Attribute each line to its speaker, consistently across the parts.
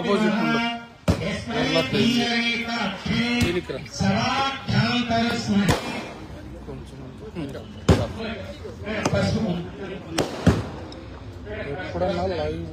Speaker 1: Opposite ఎప్పుడన్నా live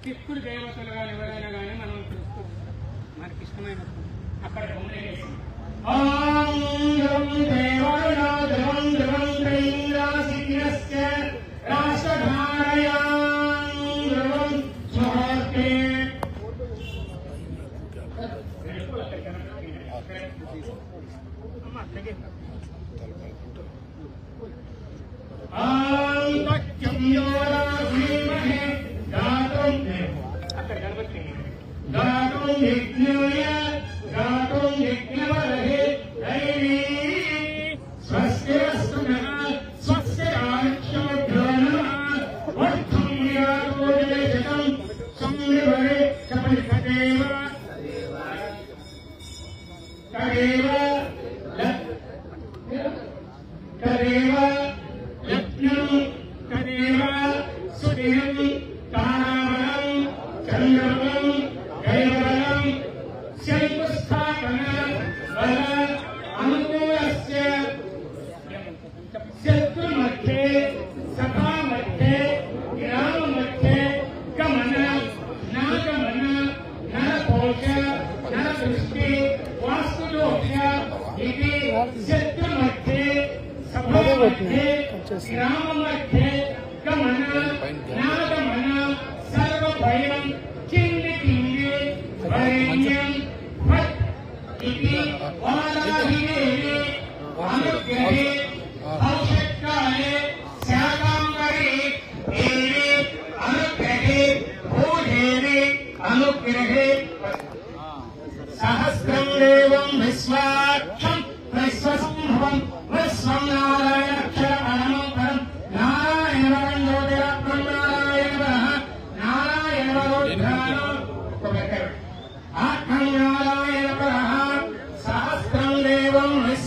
Speaker 1: ఇప్పుడు దేవతలు కానీ ఎవరైనా కానీ మనం చూస్తూ మనకి ఇష్టమైన అక్కడ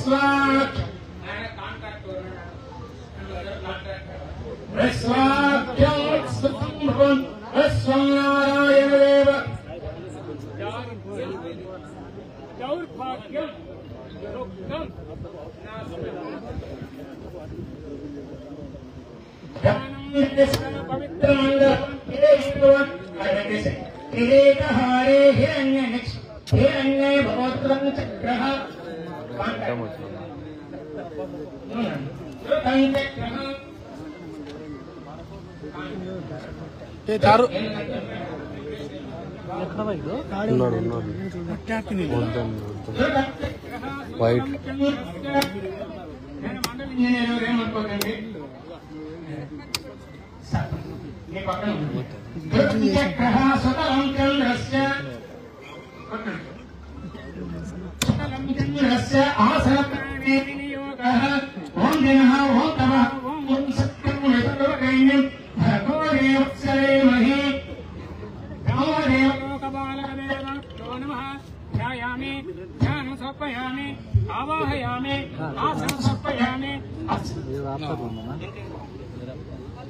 Speaker 1: ఆయన కాంట్రాక్టర్ దౌర్భాగ్యం దుఃఖం
Speaker 2: వివేకహారే హిరణ్యే భవత్రం చక్రః
Speaker 3: చారు వైట్
Speaker 2: మండలి ఇంజనీర్ ఏమనుకోకండి చక్రః సుతలం చంద్రస్య సుతలం చంద్రస్య ఆసనప్రాణే వినియోగః ఓం దినః ఓం తమః ఓం సత్యం వితోకైన్యం భగో దేవత్సరేమహి రామదేవ
Speaker 1: లోకబాలకదేవో నమః ధ్యాయామి ధ్యానం సమర్పయామి ఆవాహయామి ఆసనం సమర్పయామి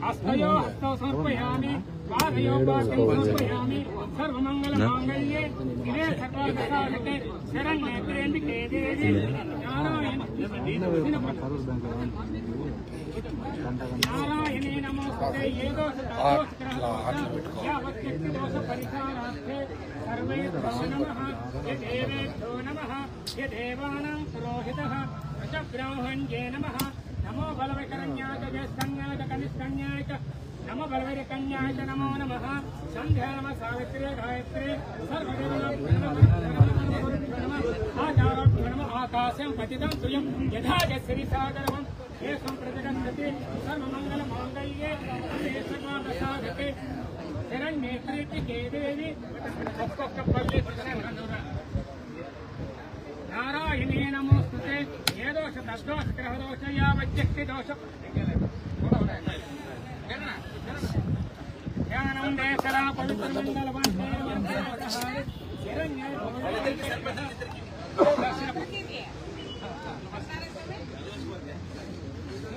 Speaker 1: హస్తయో హస్తౌ సమర్పయామి పాదయో పాదం సమర్పయామి సర్వమంగళమాంగళ్యే శివే సర్వార్థసాధకే శరణ్యే త్ర్యంబకే దేవి నారాయణే నమోస్తుతే ఏదో యావత్యక్తిదోష పరిహారార్థే సర్వేభ్యో నమః యదేవేభ్యో నమః యదేవానాం పురోహితః బ్రాహ్మణ్యే నమః నమో బలవైకరణ్యాయ జ్యేష్ఠన్యాయ కనిష్ఠన్యాయ నమో బలవైకన్యాయ నమో నమః సంధ్యా నమ సావిత్రి గాయత్రి సర్వదేవ ఆకాశం పతితం తుయం యథా శ్రీ సాగరం ఏకం ప్రతిగచ్చతి సర్వమంగళమాంగళ్యే సర్వార్థసాధకే శరణ్యే త్ర్యంబకే దేవి ఒక్కొక్క పల్లె నారాయణే నమోస్తుతే ఏ దోష తద్దోష గ్రహదోష యావజ్జక్తి దోష ధ్యానం దేశరా పవిత్ర మంగళవంతే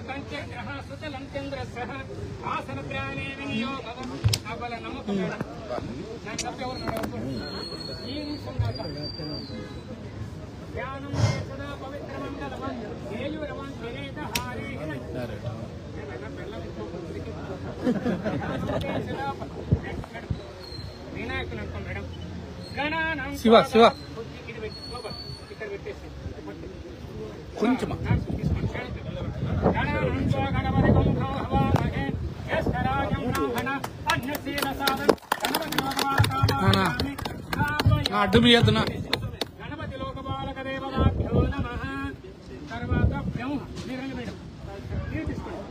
Speaker 1: పంచగ్రహ సుతలం చంద్రస్య ఆసన ప్రాణే వినియోగ అబల నమ్మకం నాకు తప్పెవరు ఈ ధ్యానం సదా పవిత్ర మంగళవం ఏయురవం హారే వినాయకులు అనుకో మేడం గణానం
Speaker 3: శివ శివ
Speaker 1: ఇక్కడ పెట్టేసి
Speaker 3: కొంచెం అడ్డు మీ ఎత్తున
Speaker 1: గణపతి లోకపాలక దేవతాభ్యో నమః. తర్వాత బ్రహ్మ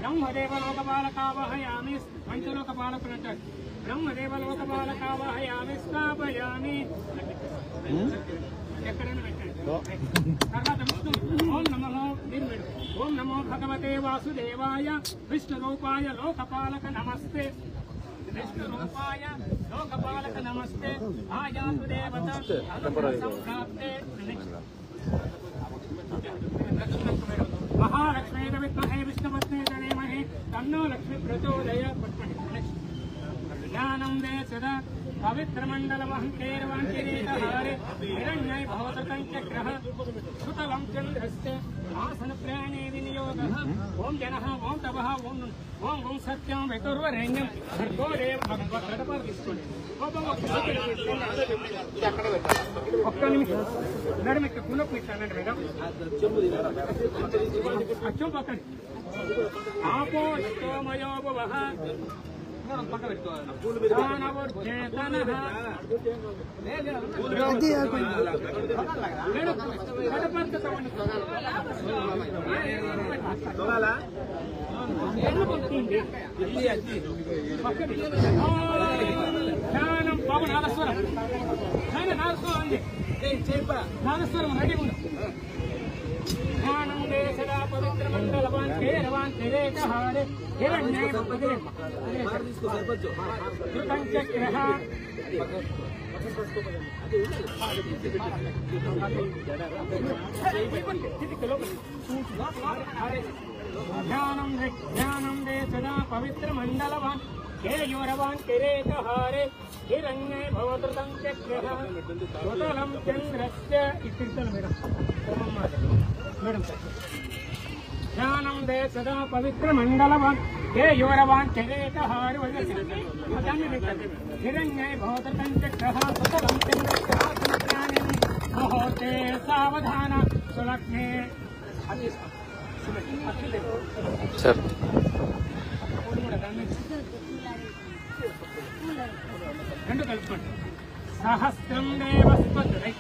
Speaker 1: బ్రహ్మదేవ లోకపాలకావహయామి పంచలోక పాలకులు అంటారు. బ్రహ్మదేవ లోకపాలకావహయామి స్థాపయామి ఎక్కడైనా పెట్టండి. తర్వాత విష్ణు ఓం నమో నిర్మిడు ఓం నమో భగవతే వాసుదేవాయ విష్ణురూపాయ లోకపాలక నమస్తే విష్ణురూపాయ లోకపాలక నమస్తే ఆయాతు దేవత సంప్రాప్తే మహాలక్ష్మీ విద్మహే విష్ణుపత్నే ధీమహి తన్నో లక్ష్మీ ప్రచోదయ జ్ఞానం దే సదా పవిత్రమండలమహంకేరవాంకిరీటహారే హిరణ్యై భవతకంచగ్రహ సుతలం చంద్రస్య ఆసన ప్రాణే వినియోగః ఓం జనః ఓం తపః ఓం ఓం ఓం సత్యం వితుర్వరేణ్యం భర్గో దేవ భగవత్పాద తీసుకోండి. ఒక్క నిమిషం మేడం ఇక్కడ పునః ఇస్తానండి మేడం అచ్చం పక్కన ఆపో స్తోమయోభవః పక్క పెట్టుకోవాలి. ధ్యానం బాబు నాదస్వరం నాదస్వరం అండి నాదస్వరం రెడీ ఉంది. ధ్యానం దేశదా పవిత్ర మండలవాన్ కేరవాంతిరేకహారే హిరణ్యై కృతంచగ్రహ ध्यानं दे सदा पवित्र मंडलवान केयूरवान किरीटहारे हिरण्ये भवतृतं चक्रः सुतलं चन्द्रस्य इत्युक्तं मैडम ध्यानं दे सदा पवित्र मंडलवान केयूरवान किरीटहारे हिरण्ये भवतृतं चक्रः सुतलं चन्द्रस्य मुहूर्ते सावधान सुलग्ने
Speaker 3: सर
Speaker 1: सहस्रं देवस्पति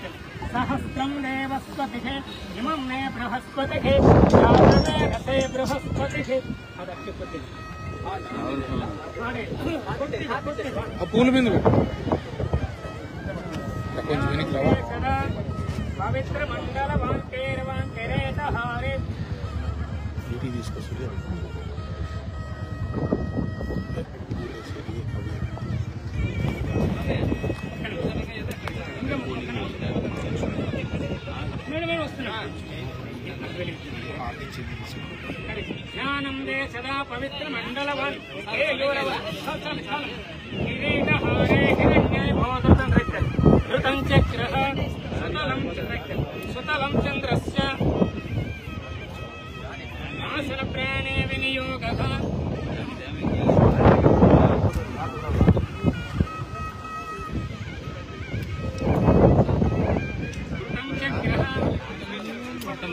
Speaker 1: सहस्रं देवस्पतिः इमं मे बृहस्पतिः जातवेदसे बृहस्पतिः
Speaker 3: ఆ పూల మీద కొంచెం వెనక్కి రావా
Speaker 1: పవిత్ర మండలవాన్ కేరవాన్ కెరేటహారే
Speaker 3: డ్యూటీ తీసుకొస్తుంది
Speaker 1: ध्यानं दे सदा पवित्र मंडलवान किरीटहारे हिरण्ये भवतृतं धृतं चक्रः सुतलं चन्द्रस्य आसनप्राणे विनियोगः धृतं चक्रः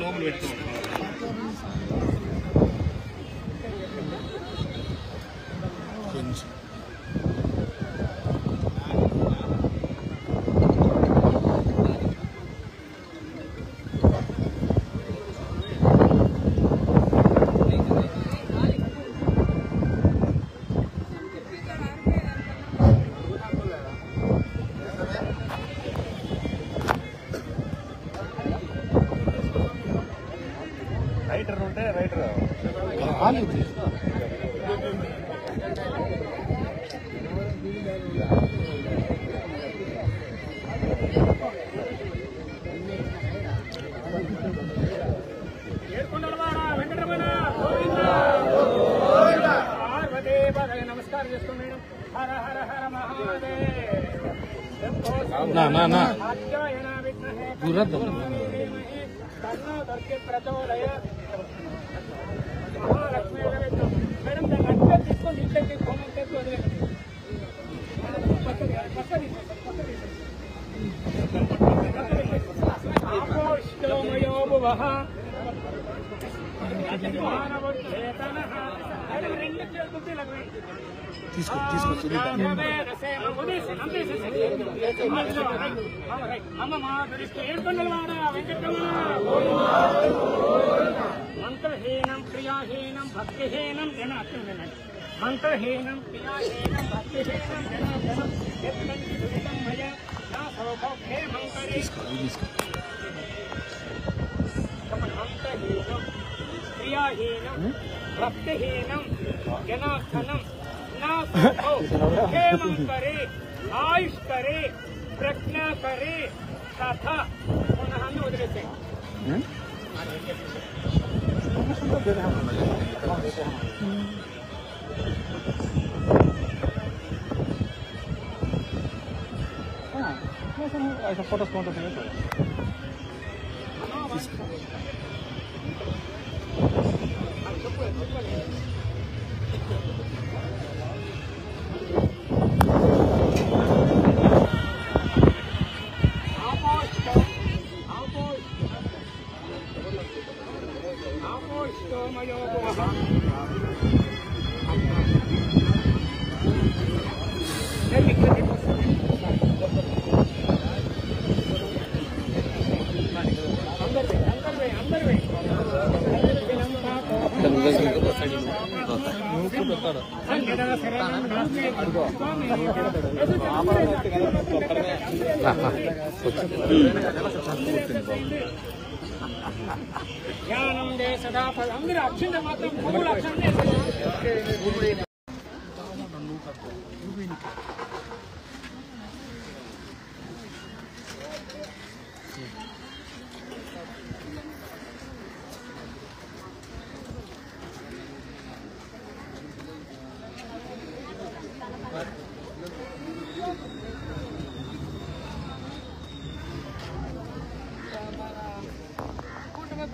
Speaker 3: లోపల పెట్టుకోండి కొంచెం
Speaker 4: రైటర్ ఉంటే రైటర్
Speaker 1: नमस्कार हर हर हर महादेव
Speaker 3: ना ना ना
Speaker 1: गुरु प्रचोदय महालक्ष्मी मैडम दाన్ని తీసుకొని ఇంట్లోకి కోమంటేకి వదిలేండి ఆపోష్టమయో భువః మానవచేతనః రెండు చేతులు లగవే
Speaker 3: తీసుకో
Speaker 1: అమ్మ మా దృష్టి ఏడుకొండలవాడ వెంకటరమణ మంత్రహీనం క్రియాహీనం భక్తిహీనం జన మంత్రహీనం క్రియాహీనం భక్తిహీనం జన దురితం భయ నా సౌభాగ్యే మంత్రే మంత్రహీనం క్రియాహీనం భక్తిహీనం జనార్దనం ना क्षेमं करे आयुष करे प्रज्ञा करे तथा पुनः वदते
Speaker 4: ऐसा फोटोस कौन सा है ध्यानं दे सदा अंदर अक्षिंत मात्रम मूल अक्षर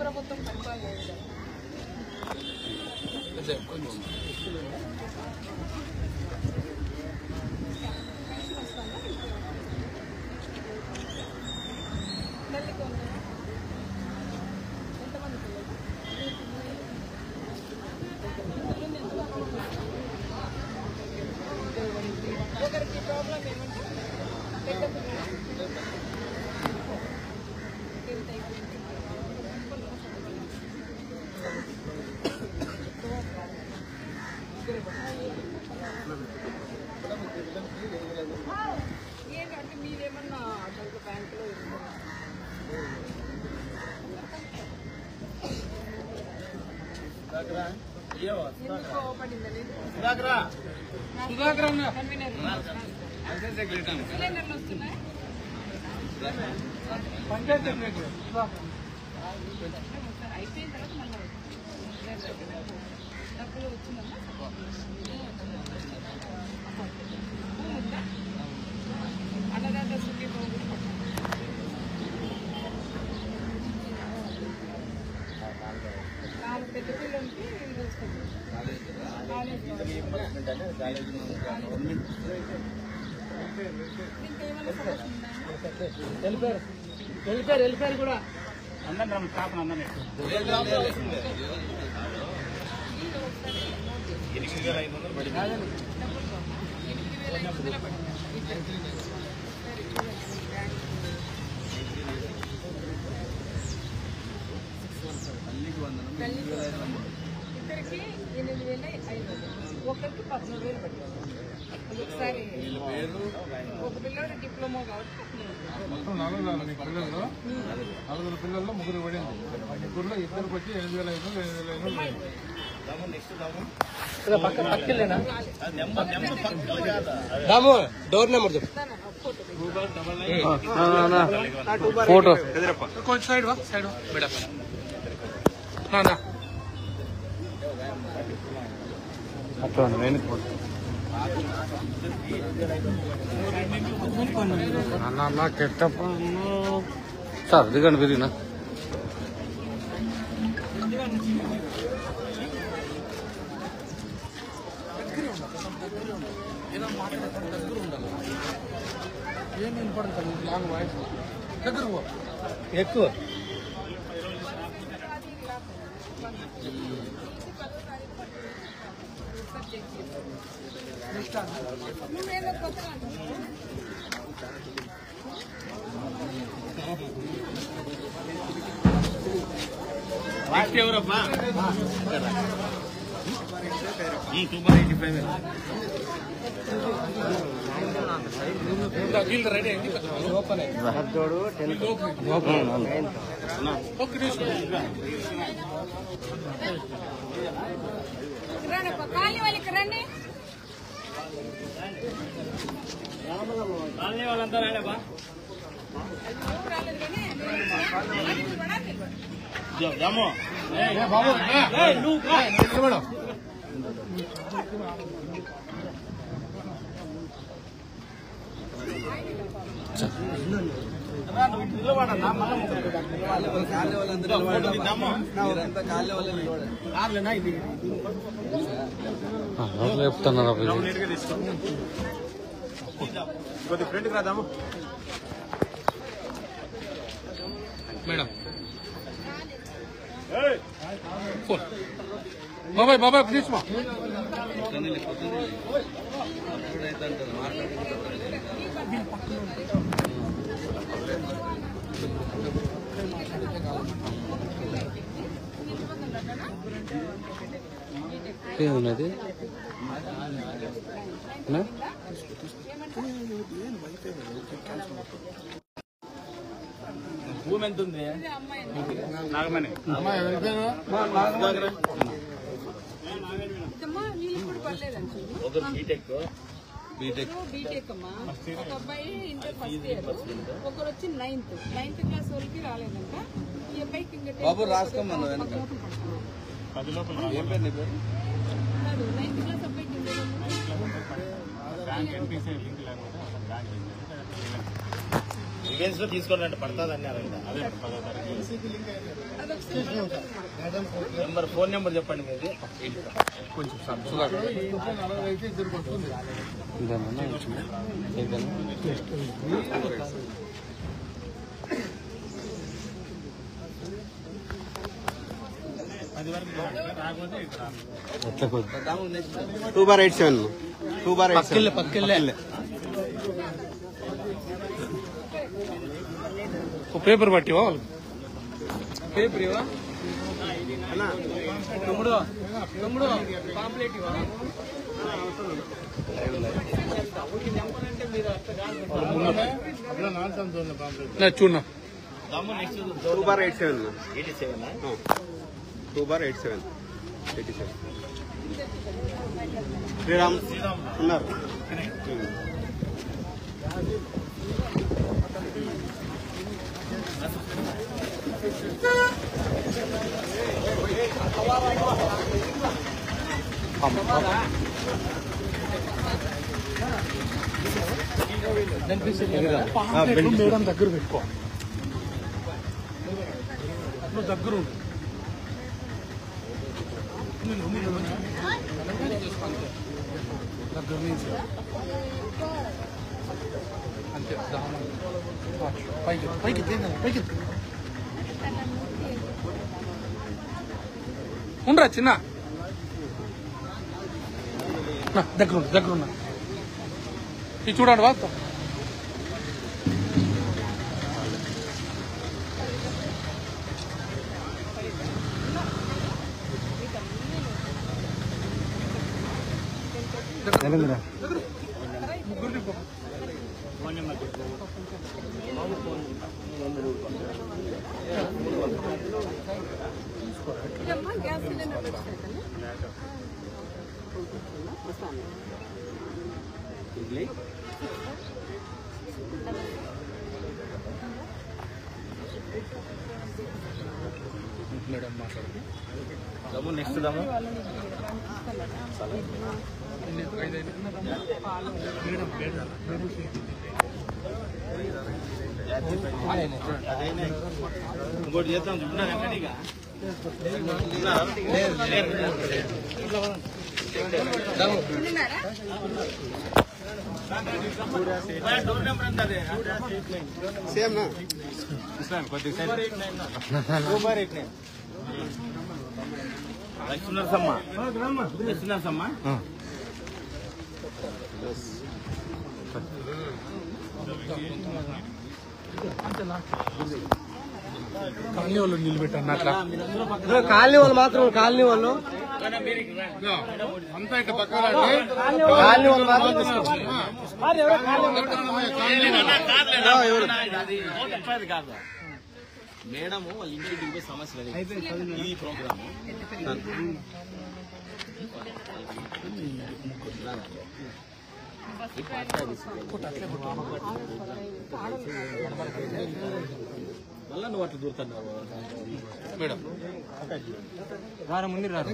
Speaker 5: ప్రభుత్వం పరిపాలన ఎంతమంది ఒకరికి ప్రాబ్లం ఏమంటే ఏంటంటే మీరేమన్నా బ్యాంకులో ఎందుకో పడిందండి సిలిండర్లు వస్తున్నాయి అయిపోయిన తర్వాత మళ్ళీ డబ్బులు వచ్చిందమ్మా అన్నదాత సుఖీ నాలుగు పెద్ద పిల్లలకి ఇది వస్తుంది
Speaker 1: వెళ్ళిపోయారు కూడా అందరం కాపన అందరం
Speaker 5: 8,500 పడింది. ఇద్దరికి 8,500 ఒకరికి 13,000 పడింది. ఒకసారి ఒక పిల్లడు డిప్లొమా కాబట్టి
Speaker 3: మొత్తం 4 పిల్లల్లో 4 పిల్లల్లో 3 పడింది. ముగ్గురులో ఇద్దరికి వచ్చి 8,500 డోర్ నెంబర్ చెప్పు ఫోటో కొంచెం సైడ్ వా సైడ్ మేడం అట్లా అన్న కెట్టప్ప సార్ దిగండి విరిగినా ఏం వినపడతాను లాంగ్ వాయిస్ దగ్గర ఎక్కువ
Speaker 4: ఎవరబ్బా 285 రెడీ అయింది
Speaker 5: కాలనీ వాళ్ళకి రండి
Speaker 1: కాలనీ వాళ్ళంతా రాలేబా
Speaker 5: రాలేదు కానీ
Speaker 3: బాబు చెప్తున్నారు
Speaker 4: ఫ్రెండ్కి రాదాము
Speaker 3: మేడం బాబాయ్ బాబాయ్ ప్లీజ్ మా ఏమున్నది
Speaker 4: భూమి ఎంత ఉంది నాగమణి
Speaker 5: నీళ్ళు కూడా పడలేదండి
Speaker 4: ఒక బీటెక్
Speaker 5: బీటెక్ అమ్మా ఒక అబ్బాయి ఇంటర్ ఫస్ట్ ఇయర్ ఒకరు వచ్చి 9th క్లాస్ వరకు రాలేదంట ఈ అబ్బాయికి ఇంకా బాబు రాసుకోమన్నా 10 లోపల ఏం పేరు నీ పేరు 9th క్లాస్ అబ్బాయికి
Speaker 6: ఈవెంట్స్ లో తీసుకోవాలంటే పడుతుంది అన్నారంట. నెంబర్ ఫోన్ నెంబర్ చెప్పండి మీది.
Speaker 3: కొంచెం అయితే ఇద్దరికి వస్తుంది.
Speaker 4: పేపర్ పట్టివా పేపర్ ఇవా తమ్ముడు పాంప్లెట్ ఇవా చూడ
Speaker 6: 2/87 శ్రీరామ్ ఉన్నారు.
Speaker 4: మేడం దగ్గర పెట్టుకో దగ్గర దగ్గర నుంచి అంతే పైకి పైకి పైకి ఉండరా చిన్న దగ్గరున్నా ఇది చూడండి వా
Speaker 5: గ్యాస్ సిలిండర్
Speaker 4: మేడం మాట్లాడండి.
Speaker 6: నెక్స్ట్ దమ్ము ఇంకోటి చేద్దాం. సేమ్ లక్ష్మీనరసమ్మ
Speaker 4: కాలనీ వాళ్ళు నిలబెట్టాను అట్లా
Speaker 6: కాలనీ వాళ్ళు మాత్రం కాలనీ వాళ్ళు
Speaker 3: అంతా ఇట్లా పక్కన
Speaker 6: కాలనీ వాళ్ళు మాత్రం కాదు మేడం వాళ్ళ ఇంటికి సమస్య ఈ ప్రోగ్రామ్ మళ్ళా నువ్వు అట్లా దూరుతున్నావు
Speaker 4: మేడం
Speaker 6: వారం ముందు రాదు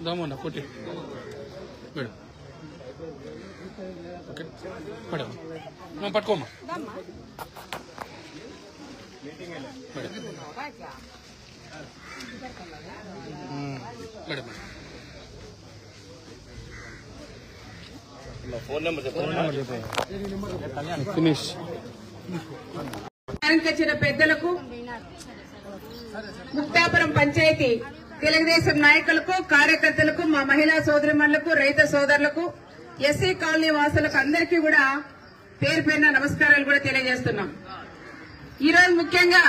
Speaker 4: దమ్మున్నా కొట్టి మేడం ఓకే మేడం మనం పట్టుకోమ్మా మేడం
Speaker 6: ఫోన్ నెంబర్
Speaker 4: ఫినిష్
Speaker 5: వచ్చిన పెద్దలకు, ముక్తాపురం పంచాయతీ తెలుగుదేశం నాయకులకు, కార్యకర్తలకు, మా మహిళా సోదరిమణులకు, రైతు సోదరులకు, ఎస్సీ కాలనీ వాసులకు అందరికీ కూడా పేరు పేరున నమస్కారాలు కూడా తెలియజేస్తున్నాం. ఈరోజు ముఖ్యంగా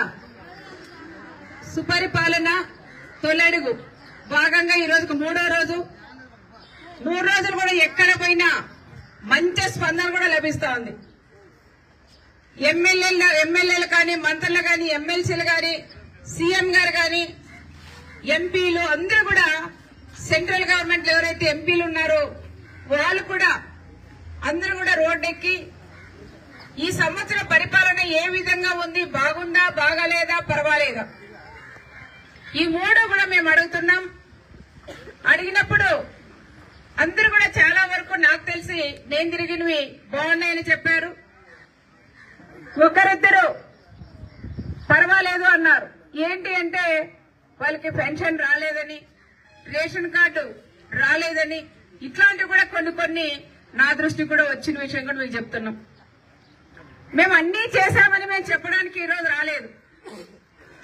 Speaker 5: సుపరిపాలన తొలడుగు భాగంగా ఈ రోజుకు 3వ రోజు. 3 రోజులు కూడా ఎక్కడ పోయినా మంచి స్పందన కూడా లభిస్తా ఉంది. ఎమ్మెల్యేలు కానీ, మంత్రులు కానీ, ఎమ్మెల్సీలు కానీ, సీఎం గారు కానీ, ఎంపీలు అందరూ కూడా సెంట్రల్ గవర్నమెంట్ ఎవరైతే ఎంపీలు ఉన్నారో వాళ్ళు కూడా అందరూ కూడా రోడ్డెక్కి ఈ సంవత్సరం పరిపాలన ఏ విధంగా ఉంది, బాగుందా, బాగాలేదా, పర్వాలేదా, ఈ 3 కూడా మేము అడుగుతున్నాం. అడిగినప్పుడు అందరూ కూడా చాలా వరకు నాకు తెలిసి నేను తిరిగినవి బాగున్నాయని చెప్పారు. ఒకరిద్దరు పర్వాలేదు అన్నారు. ఏంటి అంటే వాళ్ళకి పెన్షన్ రాలేదని, రేషన్ కార్డు రాలేదని, ఇట్లాంటివి కూడా కొన్ని నా దృష్టికి కూడా వచ్చిన విషయం కూడా మీకు చెప్తున్నాం. మేము అన్నీ చేశామని మేము చెప్పడానికి ఈరోజు రాలేదు.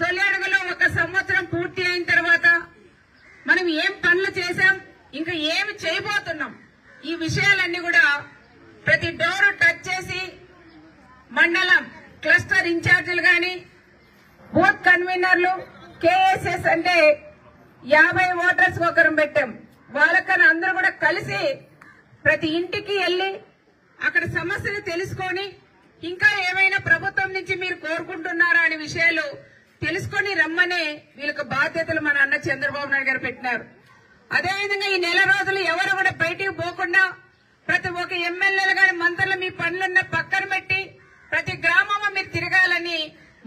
Speaker 5: తొలి అడుగులో 1 సంవత్సరం పూర్తి అయిన తర్వాత మనం ఏం పనులు చేశాం, ఇంకా ఏమి చేయబోతున్నాం, ఈ విషయాలన్నీ కూడా ప్రతి డోర్ టచ్ చేసి మండలం క్లస్టర్ ఇన్ఛార్జీలు గాని, బూత్ కన్వీనర్లు, కేఎస్ఎస్ అంటే 50 ఓటర్స్ ఒకరు పెట్టాం. వాళ్ళకన్నా అందరూ కూడా కలిసి ప్రతి ఇంటికి వెళ్లి అక్కడ సమస్యలు తెలుసుకొని, ఇంకా ఏమైనా ప్రభుత్వం నుంచి మీరు కోరుకుంటున్నారా అనే విషయాలు తెలుసుకొని రమ్మనే వీళ్ళకి బాధ్యతలు మన అన్న చంద్రబాబు నాయుడు గారు పెట్టినారు. అదేవిధంగా ఈ నెల రోజులు ఎవరు కూడా బయటికి పోకుండా ప్రతి ఒక్క ఎమ్మెల్యేలు గాని మంత్రులు మీ పనులున్న పక్కన పెట్టి ప్రతి గ్రామంలో మీరు తిరగాలని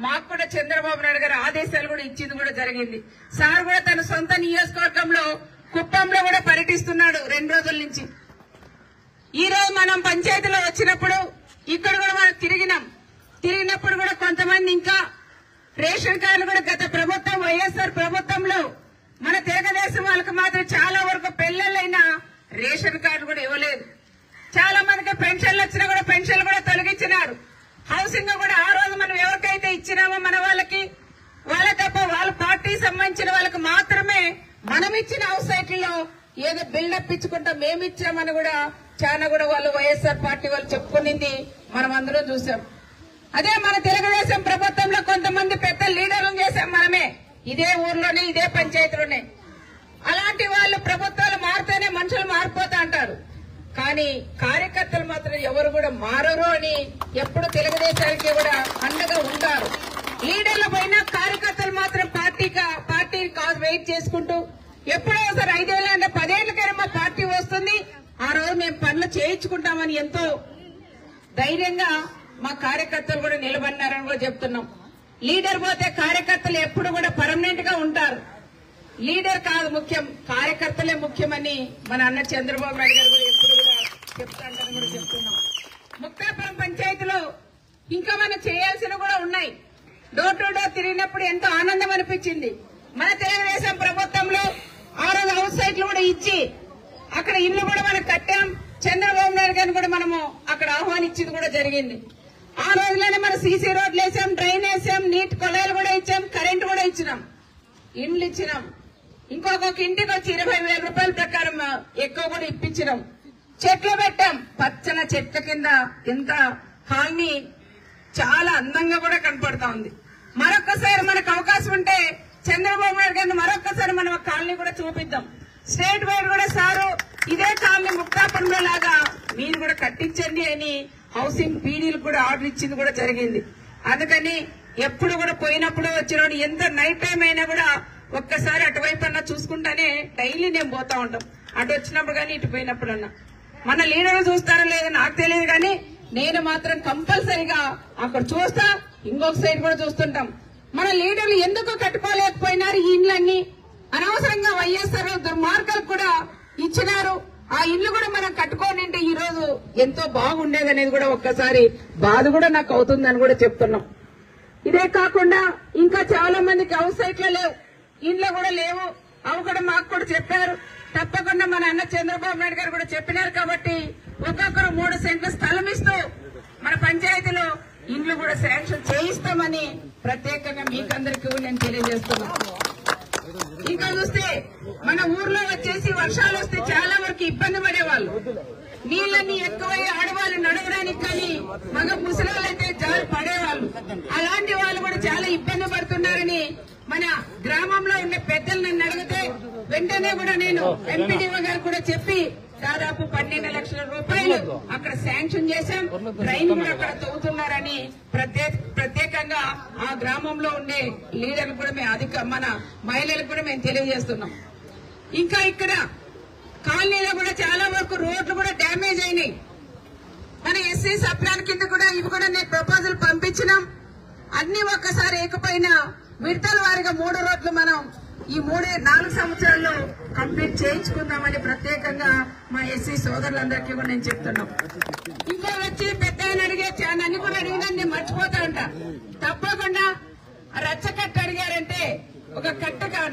Speaker 5: మాకు కూడా చంద్రబాబు నాయుడు గారు ఆదేశాలు కూడా ఇచ్చింది కూడా జరిగింది. సార్ కూడా తన సొంత నియోజకవర్గంలో కుప్పంలో కూడా పర్యటిస్తున్నాడు 2 రోజుల నుంచి. ఈ రోజు మనం పంచాయతీలో వచ్చినప్పుడు ఇక్కడ కూడా మనం తిరిగినప్పుడు కూడా కొంతమంది ఇంకా రేషన్ కార్డులు కూడా గత ప్రభుత్వం వైఎస్ఆర్ ప్రభుత్వంలో మన తెలుగుదేశం వాళ్ళకి మాత్రం చాలా వరకు పెళ్లైన రేషన్ కార్డు కూడా ఇవ్వలేదు. చాలా మందికి పెన్షన్లు వచ్చినా కూడా పెన్షన్లు కూడా తొలగించినారు. హౌసింగ్ కూడా ఆ రోజు మనం ఎవరికైతే ఇచ్చినామో మన వాళ్ళ తప్ప వాళ్ళ పార్టీ సంబంధించిన వాళ్ళకి మాత్రమే మనం ఇచ్చిన హౌస్ సైట్లలో ఏదో బిల్డప్ ఇచ్చుకుంటా మేమిచ్చామని కూడా చాలా కూడా వాళ్ళు వైఎస్ఆర్ పార్టీ వాళ్ళు చెప్పుకునింది మనం అందరం చూసాం. అదే మన తెలుగుదేశం ప్రభుత్వంలో కొంతమంది పెద్ద లీడర్లను చేశాం మనమే, ఇదే ఊర్లోనే ఇదే పంచాయతీలోనే. అలాంటి వాళ్ళు ప్రభుత్వాలు మారితేనే మనుషులు మారిపోతా అంటారు, కానీ కార్యకర్తలు మాత్రం ఎవరు కూడా మారరు అని ఎప్పుడు తెలుగుదేశానికి కూడా అండగా ఉంటారు. లీడర్ల పైన కార్యకర్తలు మాత్రం పార్టీ కాదు వెయిట్ చేసుకుంటూ ఎప్పుడో ఒకసారి 5 ఏళ్ళ అంటే 10 ఏళ్లకైనా మా పార్టీ వస్తుంది, ఆ రోజు మేము పనులు చేయించుకుంటామని ఎంతో ధైర్యంగా మా కార్యకర్తలు కూడా నిలబడినారని కూడా చెప్తున్నాం. లీడర్ పోతే కార్యకర్తలు ఎప్పుడు కూడా పర్మనెంట్ గా ఉంటారు. లీడర్ కాదు ముఖ్యం, కార్యకర్తలే ముఖ్యమని మన అన్న చంద్రబాబు నాయుడు గారు కూడా ఎప్పుడు కూడా చెప్తాంటారని కూడా చెప్తున్నాం. ముక్తాపురం పంచాయతీలో ఇంకా మనం చేయాల్సినవి కూడా ఉన్నాయి. డోర్ టు డోర్ తిరిగినప్పుడు ఎంతో ఆనందం అనిపించింది. మన తెలుగుదేశం ప్రభుత్వంలో ఆ రోజు హౌస్ సైట్లు కూడా ఇచ్చి అక్కడ ఇల్లు కూడా మనం కట్టాం. చంద్రబాబు నాయుడు గారిని కూడా మనము అక్కడ ఆహ్వానించింది కూడా జరిగింది. ఆ రోజులోనే మనం సీసీ రోడ్లు వేసాం, డ్రైన్ వేసాం, నీటి కొలాయిలు కూడా ఇచ్చాం, కరెంటు కూడా ఇచ్చినాం, ఇండ్లు ఇచ్చినాం. ఇంకొక ఇంటికి వచ్చి 20,000 రూపాయల ప్రకారం ఎక్కువ కూడా ఇప్పించినాం. చెట్లు పెట్టాం, పచ్చన చెట్ల కింద ఎంత కాలనీ చాలా అందంగా కూడా కనపడతా ఉంది. మరొక్కసారి మనకు అవకాశం ఉంటే చంద్రబాబు నాయుడు గారిని మరొక్కసారి మనం కాలనీ కూడా చూపిద్దాం. స్టేట్ వైడ్ కూడా సారు ఇదే కాలనీ ముక్తాపురంలో లాగా మీరు కూడా కట్టించండి అని హౌసింగ్ పీడీలు కూడా ఆర్డర్ ఇచ్చింది కూడా జరిగింది. అందుకని ఎప్పుడు కూడా పోయినప్పుడు వచ్చినప్పుడు ఎంత నైట్ టైం అయినా కూడా ఒక్కసారి అటువైపు అన్నా చూసుకుంటానే డైలీ నేను పోతా ఉంటాం. అటు వచ్చినప్పుడు కానీ ఇటు పోయినప్పుడు అన్నా. మన లీడర్లు చూస్తారో లేదో నాకు తెలియదు, కానీ నేను మాత్రం కంపల్సరీగా అక్కడ చూస్తా, ఇంకొక సైడ్ కూడా చూస్తుంటాం. మన లీడర్లు ఎందుకు కట్టుకోలేకపోయినారు ఈ ఇండ్లన్నీ? అనవసరంగా వైఎస్ఆర్ దుర్మార్గాలకు కూడా ఇచ్చినారు. ఆ ఇల్లు కూడా మనం కట్టుకోనంటే ఈ రోజు ఎంతో బాగుండేది అనేది కూడా ఒక్కసారి బాధ కూడా నాకు అవుతుందని కూడా చెప్తున్నాం. ఇదే కాకుండా ఇంకా చాలా మందికి హౌస్ సైట్లు లేవు, ఇండ్లు కూడా లేవు. అవి కూడా మాకు కూడా చెప్పారు. తప్పకుండా మన అన్న చంద్రబాబు నాయుడు గారు కూడా చెప్పినారు కాబట్టి ఒక్కొక్కరు 3 సెంట్ల స్థలం ఇస్తూ మన పంచాయతీలో ఇండ్లు కూడా శాంక్షన్ చేయిస్తామని ప్రత్యేకంగా మీకందరికీ నేను తెలియజేస్తున్నాను. ఇంకా చూస్తే మన ఊర్లో వచ్చేసి వర్షాలు వస్తే చాలా వరకు ఇబ్బంది పడేవాళ్ళు. నీళ్ళన్నీ ఎక్కువై ఆడవాళ్ళు నడవడానికి కానీ మగ ముసలివాళ్ళైతే జారి పడేవాళ్ళు. అలాంటి వాళ్ళు కూడా చాలా ఇబ్బంది పడుతున్నారని మన గ్రామంలో ఉండే పెద్దలు నన్ను అడిగితే వెంటనే కూడా నేను ఎంపీడీఓ గారు కూడా చెప్పి దాదాపు 12 లక్షల రూపాయలు అక్కడ శాంక్షన్ చేశాం. ట్రైన్ కూడా అక్కడ తవ్వుతున్నారని ప్రత్యేకంగా ఆ గ్రామంలో ఉండే లీడర్లు కూడా మేము మన మహిళలకు కూడా మేము తెలియజేస్తున్నాం. ఇంకా ఇక్కడ కాలనీలో కూడా చాలా వరకు రోడ్లు కూడా డ్యామేజ్ అయినాయి. మన ఎస్సీ సప్లాన్ కింద కూడా ఇవి కూడా నేను ప్రపోజల్ పంపించినాం. అన్ని ఒక్కసారి ఏకపోయినా విడతల వారిగా 3 రోడ్లు మనం ఈ 4 సంవత్సరాల్లో కంప్లీట్ చేయించుకుందామని ప్రత్యేకంగా మా ఎస్సీ సోదరులందరికీ కూడా నేను చెప్తున్నాం. ఇంకా వచ్చి పెద్ద అడిగే నన్ను కూడా అడిగినా నేను మర్చిపోతా ఉంటా. తప్పకుండా రచ్చకట్ట అడిగారంటే ఒక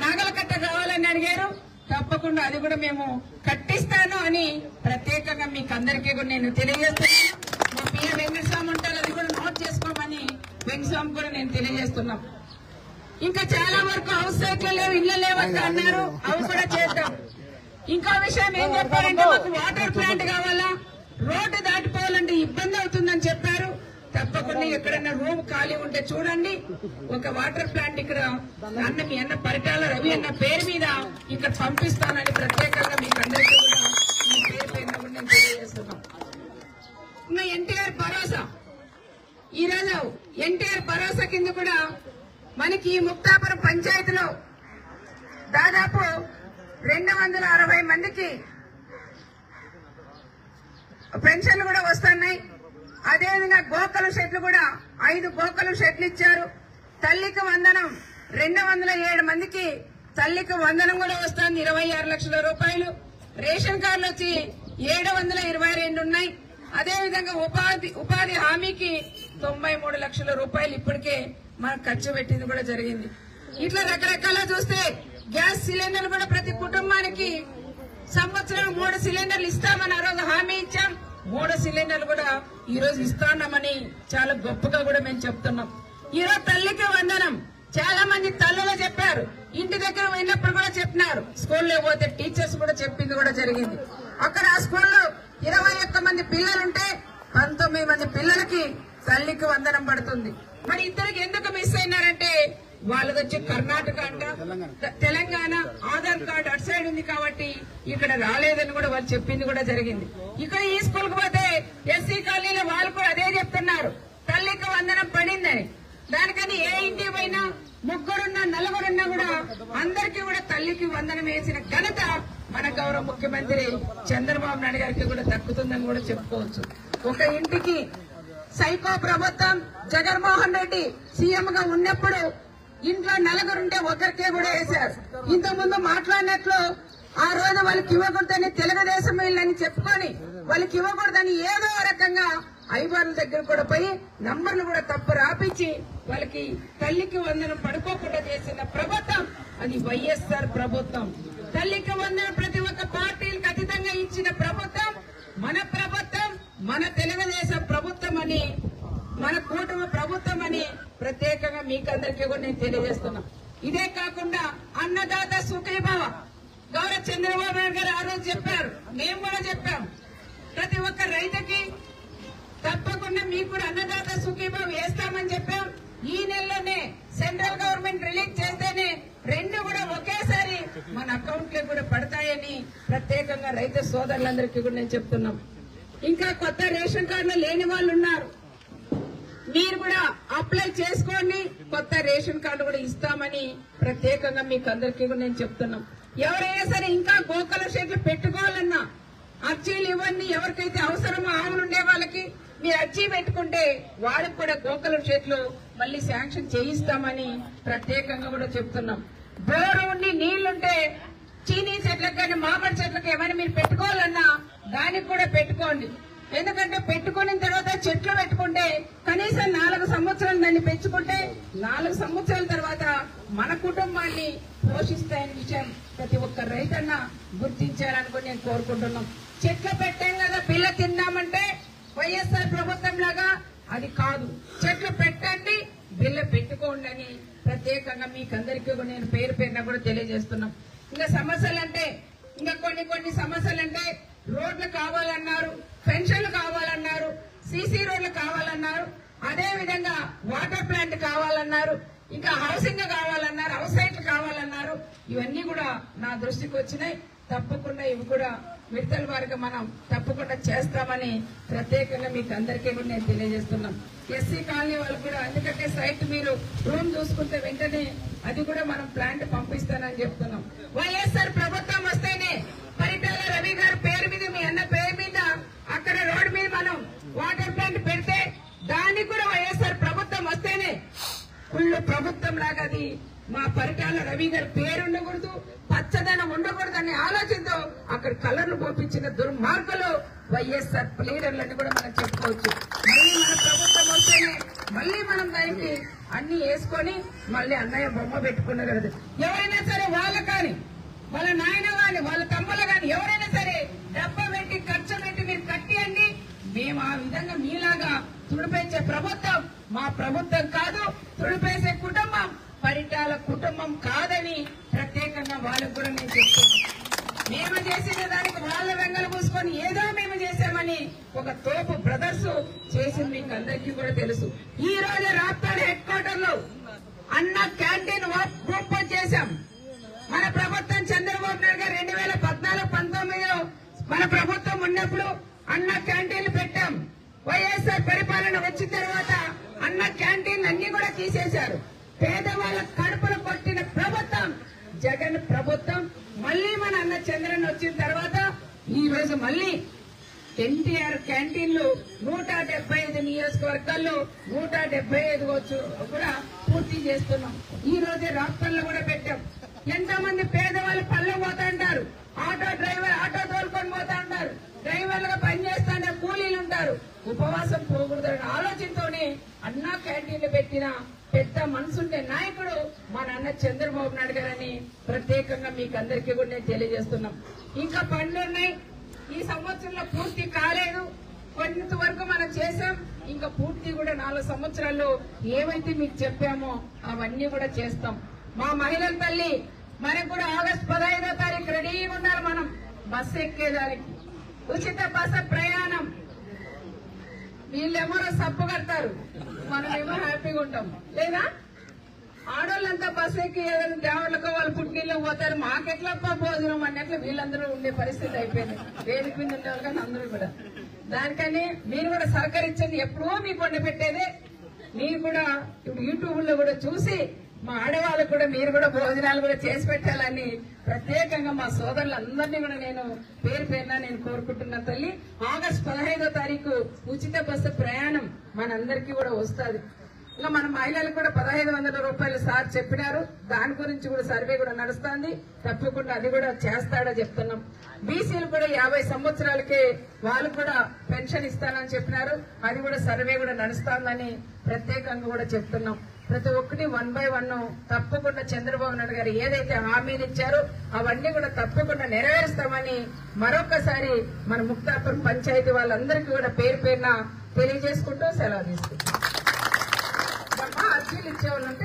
Speaker 5: నాగల కట్ట కావాలని అడిగారు. తప్పకుండా అది కూడా మేము కట్టిస్తాను అని ప్రత్యేకంగా మీకు అందరికీ కూడా నేను తెలియజేస్తున్నాను. మా పిల్ల వెంకటస్వామి ఉంటారు, అది కూడా నోట్ చేసుకోమని వెంకటస్వామి కూడా నేను తెలియజేస్తున్నాం. ఇంకా చాలా వరకు హౌస్ సైట్లు లేవు, ఇళ్లు లేవంట అన్నారు, అవి కూడా చేద్దాం. ఇంకో విషయం ఏం చెప్పారంటే మాకు వాటర్ ప్లాంట్ కావాలా, రోడ్డు దాటిపోవాలంటే ఇబ్బంది అవుతుందని చెప్పారు. తప్పకుండా ఎక్కడన్నా రూమ్ ఖాళీ ఉంటే చూడండి, ఒక వాటర్ ప్లాంట్ ఇక్కడ మీ అన్న పరిటాల రవి అన్న పేరు మీద ఇక్కడ పంపిస్తానని ప్రత్యేకంగా మీకు అందరికీ కూడా మీ పేరు పైన కూడా నేను తెలియజేస్తున్నాం. ఇంకా ఎన్టీఆర్ భరోసా, ఈరోజు ఎన్టీఆర్ భరోసా కింద కూడా మనకి ఈ ముక్తాపురం పంచాయతీలో దాదాపు 260 మందికి పెన్షన్లు కూడా వస్తున్నాయి. అదేవిధంగా గోకలు షెడ్లు కూడా 5 గోకలు షెడ్లు ఇచ్చారు. తల్లికి వందనం 207 మందికి తల్లికి వందనం కూడా వస్తుంది, 26 లక్షల రూపాయలు. రేషన్ కార్డులు వచ్చి 722 ఉన్నాయి. అదేవిధంగా ఉపాధి హామీకి 93 లక్షల రూపాయలు ఇప్పటికే మనకు ఖర్చు పెట్టింది కూడా జరిగింది. ఇట్లా రకరకాల చూస్తే గ్యాస్ సిలిండర్లు కూడా ప్రతి కుటుంబానికి సంవత్సరం 3 సిలిండర్లు ఇస్తామని ఆ రోజు హామీ ఇచ్చాం. 3 సిలిండర్లు కూడా ఈ రోజు ఇస్తామని చాలా గొప్పగా కూడా మేము చెప్తున్నాం. ఈ రోజు తల్లికి వందనం చాలా మంది తల్లులు చెప్పారు, ఇంటి దగ్గర వెళ్ళినప్పుడు కూడా చెప్పినారు, స్కూల్లో పోతే టీచర్స్ కూడా చెప్పింది కూడా జరిగింది. అక్కడ ఆ స్కూల్లో 21 మంది పిల్లలుంటే 19 మంది పిల్లలకి తల్లికి వందనం పడుతుంది. మరి ఇద్దరికి ఎందుకు మిస్ అయినారంటే వాళ్ళది వచ్చి కర్ణాటక అంట, తెలంగాణ ఆధార్ కార్డు అటు సైడ్ ఉంది కాబట్టి ఇక్కడ రాలేదని కూడా వాళ్ళు చెప్పింది కూడా జరిగింది. ఇక్కడ ఈ స్కూల్ కు పోతే ఎస్సీ కాలనీలో వాళ్ళు కూడా అదే చెప్తున్నారు, తల్లికి వందనం పడిందని. దానికని ఏ ఇంటి పోయినా 3 4 కూడా అందరికీ కూడా తల్లికి వందనం వేసిన ఘనత మన గౌరవ ముఖ్యమంత్రి చంద్రబాబు నాయుడు గారికి కూడా దక్కుతుందని కూడా చెప్పుకోవచ్చు. ఒక ఇంటికి సైకో ప్రభుత్వం జగన్మోహన్ రెడ్డి సీఎం గా ఉన్నప్పుడు ఇంట్లో 4 ఉంటే ఒకరికే కూడా వేశారు. ఇంతకుముందు మాట్లాడినట్లు ఆ రోజు వాళ్ళకి ఇవ్వకూడదని తెలుగుదేశం వీళ్ళని చెప్పుకొని వాళ్ళకి ఇవ్వకూడదని ఏదో రకంగా ఐబార్ల దగ్గర కూడా పోయి నంబర్లు కూడా తప్పు రాపించి వాళ్ళకి తల్లికి వందనం పడుకోకుండా చేసిన ప్రభుత్వం అది వైఎస్ఆర్ ప్రభుత్వం. తల్లికి వందనం ప్రతి ఒక్క పార్టీలకు అతీతంగా ఇచ్చిన ప్రభుత్వం మన తెలుగుదేశం ప్రభుత్వం అని, మన కూటమి ప్రభుత్వం అని ప్రత్యేకంగా మీకందరికీ కూడా నేను తెలియజేస్తున్నా. ఇదే కాకుండా అన్నదాత సుఖీభవ గౌరవ చంద్రబాబు నాయుడు గారు ఆ రోజు చెప్పారు, మేము కూడా చెప్పాం, ప్రతి ఒక్క రైతుకి తప్పకుండా మీకు కూడా అన్నదాత సుఖీభవ వేస్తామని చెప్పాం. ఈ నెలలోనే సెంట్రల్ గవర్నమెంట్ రిలీజ్ చేస్తేనే 2 కూడా ఒకేసారి మన అకౌంట్ లో కూడా పడతాయని ప్రత్యేకంగా రైతు సోదరులందరికీ కూడా నేను చెప్తున్నాం. ఇంకా కొత్త రేషన్ కార్డులు లేని వాళ్ళు ఉన్నారు, మీరు కూడా అప్లై చేసుకోండి, కొత్త రేషన్ కార్డు కూడా ఇస్తామని ప్రత్యేకంగా మీకు అందరికీ కూడా నేను చెప్తున్నాం. ఎవరైనా సరే ఇంకా గోకల షెడ్లు పెట్టుకోవాలన్నా అర్జీలు ఇవ్వండి. ఎవరికైతే అవసరమో ఆవులు ఉండే వాళ్ళకి మీరు అర్జీ పెట్టుకుంటే వాళ్ళకి కూడా గోకల షెడ్లు మళ్ళీ శాంక్షన్ చేయిస్తామని ప్రత్యేకంగా కూడా చెప్తున్నాం. బోరు ఉండి నీళ్లుంటే చీనీ చెట్లకు కానీ మామిడి చెట్లకు ఏమైనా మీరు పెట్టుకోవాలన్నా దానికి కూడా పెట్టుకోండి. ఎందుకంటే పెట్టుకున్న తర్వాత చెట్లు పెట్టుకుంటే కనీసం 4 సంవత్సరాలు దాన్ని పెంచుకుంటే 4 సంవత్సరాల తర్వాత మన కుటుంబాన్ని పోషిస్తాయనే విషయం ప్రతి ఒక్క రైతన్న గుర్తించాలని కూడా నేను కోరుకుంటున్నాం. చెట్లు పెట్టాం కదా పిల్ల తిన్నామంటే వైఎస్ఆర్ ప్రభుత్వం లాగా అది కాదు. చెట్లు పెట్టండి, బిల్ల పెట్టుకోండి అని ప్రత్యేకంగా మీకందరికీ కూడా నేను పేరు పేరున కూడా తెలియజేస్తున్నాం. ఇంకా సమస్యలంటే ఇంకా కొన్ని సమస్యలంటే రోడ్లు కావాలన్నారు, పెన్షన్లు కావాలన్నారు, సీసీ రోడ్లు కావాలన్నారు, అదే విధంగా వాటర్ ప్లాంట్ కావాలన్నారు, ఇంకా హౌసింగ్ కావాలన్నారు, హౌస్ సైట్లు కావాలన్నారు. ఇవన్నీ కూడా నా దృష్టికి వచ్చినాయి. తప్పకుండా ఇవి కూడా విడతల వారిగా మనం తప్పకుండా చేస్తామని ప్రత్యేకంగా మీకు అందరికీ కూడా నేను తెలియజేస్తున్నాం. ఎస్సీ కాలనీ వాళ్ళు కూడా ఎందుకంటే సైట్ మీరు రూమ్ చూసుకుంటే వెంటనే అది కూడా మనం ప్లాంట్ పంపిస్తానని చెప్తున్నాం. వైఎస్ఆర్ ప్రభుత్వం వస్తేనే పరిటాల రవి గారి పేరు మీద మీ అన్న పేరు మీద అక్కడ రోడ్డు మీద మనం వాటర్ ప్లాంట్ పెడితే దానికి కూడా వైఎస్ఆర్ ప్రభుత్వం వస్తేనే కుళ్ళు ప్రభుత్వం లాగా అది మా పరిటాల రవి గారి పేరు ఉండకూడదు, పచ్చదనం ఉండకూడదు అనే ఆలోచనతో అక్కడ కలర్లు పోపించిన దుర్మార్గులు వైఎస్ఆర్ లీడర్లని కూడా మనం చెప్పుకోవచ్చు. మళ్ళీ మన ప్రభుత్వం వస్తేనే మళ్ళీ మనం దానికి అన్ని వేసుకొని మళ్ళీ అన్నయ్య బొమ్మ పెట్టుకున్నారు కదా. ఎవరైనా సరే వాళ్ళ కానీ వాళ్ళ నాయన కానీ వాళ్ళ తమ్ములు కానీ ఎవరైనా సరే డబ్బా పెట్టి ఖర్చు పెట్టి మీరు కట్టియండి, మేము ఆ విధంగా మీలాగా తుడిపేసే ప్రభుత్వం మా ప్రభుత్వం కాదు, తుడిపేసే కుటుంబం పరిటాల కుటుంబం కాదని ప్రత్యేకంగా వాళ్ళకు కూడా నేను చెప్తున్నాను. మేము చేసిన దానికి వాళ్ళ వెంగలు పూసుకొని ఏదో మేము చేశామని ఒక తోపు బ్రదర్స్ చేసింది మీకు అందరికీ కూడా తెలుసు. ఈ రోజు రాప్తాడు హెడ్ క్వార్టర్ లో అన్న క్యాంటీన్ ఓపెన్ చేశాం. మన ప్రభుత్వం చంద్రబాబు నాయుడు గారు 2014-19లో మన ప్రభుత్వం ఉన్నప్పుడు అన్న క్యాంటీన్లు పెట్టాం. వైఎస్ఆర్ పరిపాలన వచ్చిన తర్వాత అన్న క్యాంటీన్లు అన్ని కూడా తీసేశారు. పేదవాళ్ళ కడుపులు కొట్టిన ప్రభుత్వం జగన్ ప్రభుత్వం. మళ్లీ మన అన్న చంద్రన్ వచ్చిన తర్వాత ఈ రోజు మళ్లీ ఎన్టీఆర్ క్యాంటీన్లు 175 నియోజకవర్గాల్లో 175 కూడా పూర్తి చేస్తున్నాం. ఈ రోజే రాష్ట్రంలో కూడా పెట్టాం. ఎంతో మంది పేదవాళ్ళు పళ్ళు పోతా అంటారు, ఆటో తోలుకొని పోతా అంటారు, డ్రైవర్లుగా పనిచేస్తాంటే కూలీలు ఉంటారు, ఉపవాసం పోకూడదనే ఆలోచనతోనే అన్నా క్యాంటీన్లు పెట్టిన పెద్ద మనసుండే నాయకుడు మా నాన్న చంద్రబాబు నాయుడు గారని ప్రత్యేకంగా మీకు అందరికీ కూడా నేను తెలియజేస్తున్నాం. ఇంకా పనులున్నాయి, ఈ సంవత్సరంలో పూర్తి కాలేదు, కొంతవరకు మనం చేశాం. ఇంకా పూర్తి కూడా 4 సంవత్సరాల్లో ఏవైతే మీకు చెప్పామో అవన్నీ కూడా చేస్తాం. మా మహిళల తల్లి మనకు కూడా ఆగస్టు 15వ తారీఖు రెడీగా ఉన్నారు. మనం బస్సు ఎక్కేదానికి ఉచిత బస్సు ప్రయాణం. వీళ్ళెవరో సప్పు కడతారు, మనమేమో హ్యాపీగా ఉంటాం లేదా? ఆడోళ్ళంతా బస్సు ఎక్కి ఏదైనా దేవుళ్ళకో వాళ్ళు పుట్టినీళ్ళు పోతారు, మాకెట్లా భోజనం అన్నట్లు వీళ్ళందరూ ఉండే పరిస్థితి అయిపోయింది. వేదిక మీద ఉండేవాళ్ళు కానీ అందరూ కూడా. దానికని మీరు కూడా సహకరించండి. ఎప్పుడో మీకు వండి పెట్టేదే మీరు కూడా ఇప్పుడు యూట్యూబ్ లో కూడా చూసి మా ఆడవాళ్ళకు కూడా మీరు కూడా భోజనాలు కూడా చేసి పెట్టాలని ప్రత్యేకంగా మా సోదరులందరినీ కూడా నేను పేరు పేరున నేను కోరుకుంటున్నా తల్లి. ఆగస్టు 15వ తారీఖు ఉచిత బస్సు ప్రయాణం మనందరికీ కూడా వస్తుంది. ఇంకా మన మహిళలకు కూడా 1500 రూపాయలు సార్ చెప్పినారు. దాని గురించి కూడా సర్వే కూడా నడుస్తుంది. తప్పకుండా అది కూడా చేస్తాడో చెప్తున్నాం. బీసీలు కూడా 50 సంవత్సరాలకే వాళ్ళు కూడా పెన్షన్ ఇస్తానని చెప్పినారు. అది కూడా సర్వే కూడా నడుస్తుందని ప్రత్యేకంగా కూడా చెప్తున్నాం. ప్రతి ఒక్కటి 1 by 1 తప్పకుండా చంద్రబాబు నాయుడు గారు ఏదైతే హామీలు ఇచ్చారో అవన్నీ కూడా తప్పకుండా నెరవేరుస్తామని మరొకసారి మన ముక్తాపురం పంచాయతీ వాళ్ళందరికీ కూడా పేరు పేరున తెలియజేసుకుంటూ సెలవు తీసుకుంటాం. అర్జీలు ఇచ్చేవాళ్ళంటే